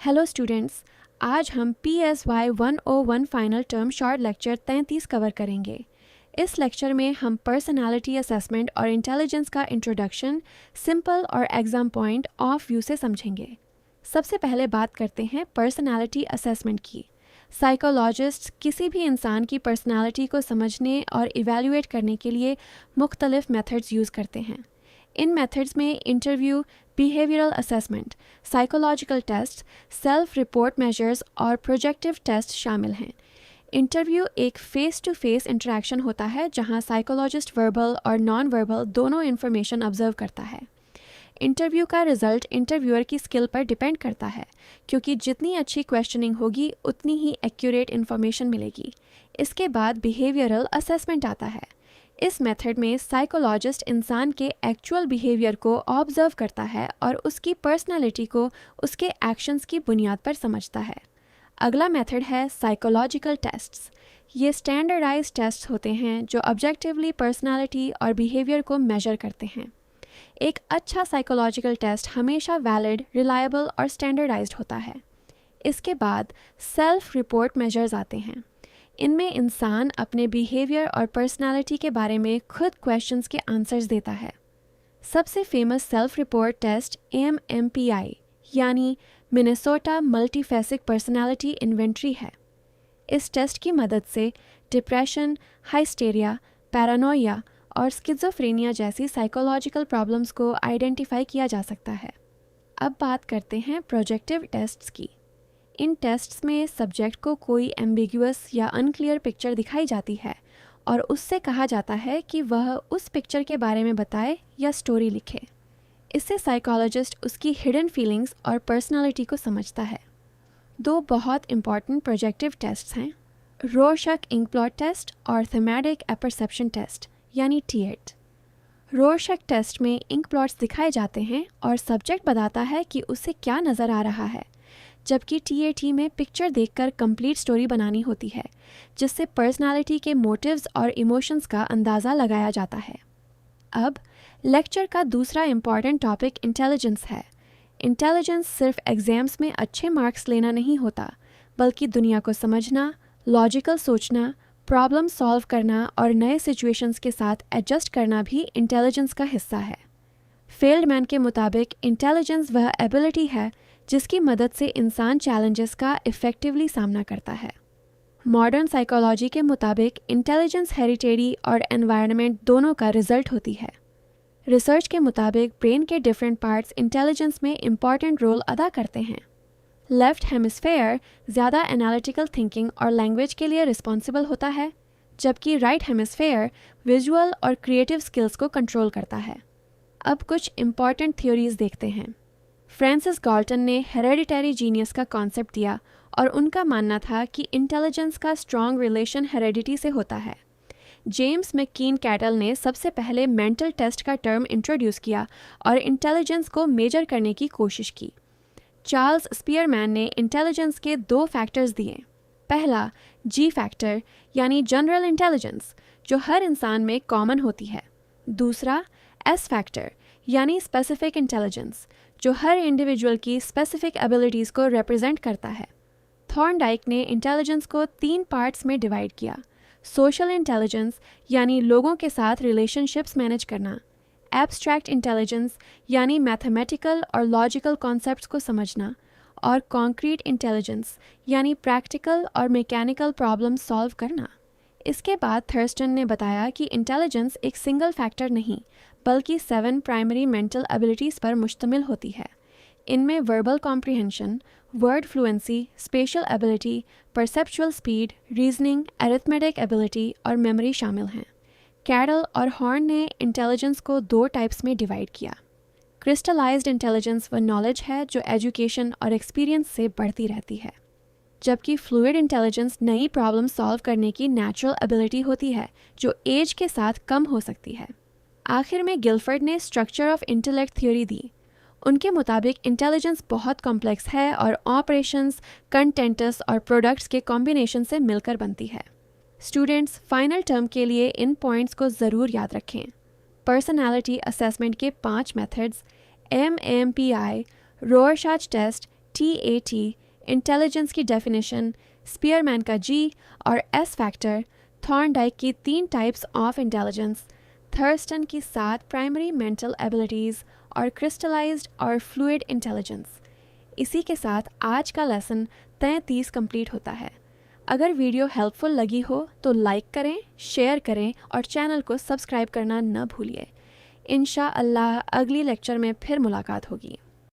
Hello students, आज हम PSY 101 final term short lecture 33 cover करेंगे। इस लेक्चर में हम पर्सनालिटी असेसमेंट और इंटेलिजेंस का इंट्रोडक्शन, सिंपल और एग्जाम पॉइंट ऑफ व्यू से समझेंगे। सबसे पहले बात करते हैं पर्सनालिटी असेसमेंट की। साइकोलॉजिस्ट्स किसी भी इंसान की पर्सनालिटी को समझने और इवैल्यूएट करने के लिए मुख्तलिफ मेथड्स यूज़ करते हैं। इन मेथड्स में interview, behavioural assessment, psychological test, self report measures और प्रोजेक्टिव टेस्ट शामिल हैं। इंटरव्यू एक फेस टू फेस इंटरेक्शन होता है जहां साइकोलॉजिस्ट वर्बल और नॉन वर्बल दोनों इन्फॉर्मेशन ऑब्जर्व करता है। इंटरव्यू का रिजल्ट इंटरव्यूअर की स्किल पर डिपेंड करता है, क्योंकि जितनी अच्छी क्वेश्चनिंग होगी उतनी ही एक्यूरेट इन्फॉर्मेशन मिलेगी। इसके बाद बिहेवियरल असेसमेंट आता है। इस मेथड में साइकोलॉजिस्ट इंसान के एक्चुअल बिहेवियर को ऑब्जर्व करता है और उसकी पर्सनालिटी को उसके एक्शंस की बुनियाद पर समझता है। अगला मेथड है साइकोलॉजिकल टेस्ट्स। ये स्टैंडर्डाइज्ड टेस्ट होते हैं जो ऑब्जेक्टिवली पर्सनालिटी और बिहेवियर को मेजर करते हैं। एक अच्छा साइकोलॉजिकल टेस्ट हमेशा वैलिड, रिलायबल और स्टैंडर्डाइज्ड होता है। इसके बाद सेल्फ रिपोर्ट मेजर्स आते हैं। इनमें इंसान अपने बिहेवियर और पर्सनालिटी के बारे में खुद क्वेश्चंस के आंसर्स देता है। सबसे famous self report test MMPI यानी मिनेसोटा मल्टीफेसिक पर्सनालिटी इन्वेंट्री है। इस टेस्ट की मदद से डिप्रेशन, हाइस्टेरिया, पैरानोया और स्किज़ोफ्रेनिया जैसी साइकोलॉजिकल प्रॉब्लम्स को आइडेंटिफाई किया जा सकता है। अब बात करते हैं प्रोजेक्टिव टेस्ट्स की। इन टेस्ट्स में सब्जेक्ट को कोई एम्बिगुअस या अनक्लियर पिक्चर दिखाई जाती है और उससे कहा जाता है कि वह उस पिक्चर के बारे में बताए या स्टोरी लिखे। इससे साइकोलॉजिस्ट उसकी हिडन फीलिंग्स और पर्सनालिटी को समझता है। दो बहुत इंपॉर्टेंट प्रोजेक्टिव टेस्ट्स हैं, रोरशक इंकब्लॉट टेस्ट और थीमेटिक अपरसेप्शन टेस्ट यानी TAT। रोरशक टेस्ट में इंकब्लॉट्स दिखाए जाते हैं और सब्जेक्ट बताता है कि उसे क्या नज़र आ रहा है, जबकि TAT में पिक्चर देखकर कंप्लीट स्टोरी बनानी होती है, जिससे पर्सनालिटी के मोटिव्स और इमोशंस का अंदाज़ा लगाया जाता है। अब लेक्चर का दूसरा इम्पॉर्टेंट टॉपिक इंटेलिजेंस है। इंटेलिजेंस सिर्फ एग्जाम्स में अच्छे मार्क्स लेना नहीं होता, बल्कि दुनिया को समझना, लॉजिकल सोचना, प्रॉब्लम सॉल्व करना और नए सिचुएशंस के साथ एडजस्ट करना भी इंटेलिजेंस का हिस्सा है। फील्डमैन के मुताबिक इंटेलिजेंस वह एबिलिटी है जिसकी मदद से इंसान चैलेंजेस का इफ़ेक्टिवली सामना करता है। मॉडर्न साइकोलॉजी के मुताबिक इंटेलिजेंस हेरिटेरी और एनवायरनमेंट दोनों का रिजल्ट होती है। रिसर्च के मुताबिक ब्रेन के डिफरेंट पार्ट्स इंटेलिजेंस में इम्पॉर्टेंट रोल अदा करते हैं। लेफ्ट हेमिस्फेयर ज़्यादा एनालिटिकल थिंकिंग और लैंग्वेज के लिए रिस्पॉन्सिबल होता है, जबकि राइट हेमिस्फेयर विजुअल और क्रिएटिव स्किल्स को कंट्रोल करता है। अब कुछ इम्पॉर्टेंट थ्योरीज देखते हैं। फ्रांसिस गाल्टन ने हेरेडिटरी जीनियस का कॉन्सेप्ट दिया और उनका मानना था कि इंटेलिजेंस का स्ट्रॉन्ग रिलेशन हेरेडिटी से होता है। जेम्स मैकीन कैटल ने सबसे पहले मेंटल टेस्ट का टर्म इंट्रोड्यूस किया और इंटेलिजेंस को मेजर करने की कोशिश की। चार्ल्स स्पीयरमैन ने इंटेलिजेंस के 2 फैक्टर्स दिए। पहला G फैक्टर यानी जनरल इंटेलिजेंस, जो हर इंसान में कॉमन होती है। दूसरा S फैक्टर यानी स्पेसिफिक इंटेलिजेंस, जो हर इंडिविजुअल की स्पेसिफिक एबिलिटीज़ को रिप्रेजेंट करता है। थॉर्नडाइक ने इंटेलिजेंस को 3 पार्ट्स में डिवाइड किया। सोशल इंटेलिजेंस यानी लोगों के साथ रिलेशनशिप्स मैनेज करना, एब्स्ट्रैक्ट इंटेलिजेंस यानी मैथमेटिकल और लॉजिकल कॉन्सेप्ट्स को समझना, और कॉन्क्रीट इंटेलिजेंस यानी प्रैक्टिकल और मैकेनिकल प्रॉब्लम सॉल्व करना। इसके बाद थर्स्टन ने बताया कि इंटेलिजेंस एक सिंगल फैक्टर नहीं, बल्कि 7 प्राइमरी मेंटल एबिलिटीज़ पर मुश्तमिल होती है। इनमें verbal comprehension, word fluency, special ability, perceptual speed, reasoning, arithmetic ability और मेमोरी शामिल हैं। कैडल और हॉर्न ने इंटेलिजेंस को 2 टाइप्स में डिवाइड किया। क्रिस्टलाइज्ड इंटेलिजेंस वह नॉलेज है जो एजुकेशन और एक्सपीरियंस से बढ़ती रहती है, जबकि फ्लूइड इंटेलिजेंस नई प्रॉब्लम सॉल्व करने की नेचुरल एबिलिटी होती है जो एज के साथ कम हो सकती है। आखिर में गिलफर्ड ने स्ट्रक्चर ऑफ इंटेलेक्ट थ्योरी दी। उनके मुताबिक इंटेलिजेंस बहुत कॉम्प्लेक्स है और ऑपरेशंस, कंटेंट्स और प्रोडक्ट्स के कॉम्बिनेशन से मिलकर बनती है। स्टूडेंट्स फाइनल टर्म के लिए इन पॉइंट्स को ज़रूर याद रखें। पर्सनालिटी असेसमेंट के 5 methods MMPI, Rorschach test, TAT, intelligence की डेफिनेशन, स्पीयरमैन का G और S फैक्टर, थॉर्नडाइक की 3 टाइप्स ऑफ इंटेलिजेंस, थर्स्टन की 7 प्राइमरी मेंटल एबिलिटीज़ और क्रिस्टलाइज्ड और फ्लूइड इंटेलिजेंस। इसी के साथ आज का लेसन 33 कंप्लीट होता है। अगर वीडियो हेल्पफुल लगी हो तो लाइक करें, शेयर करें और चैनल को सब्सक्राइब करना न भूलिए। इंशाअल्लाह अगली लेक्चर में फिर मुलाकात होगी।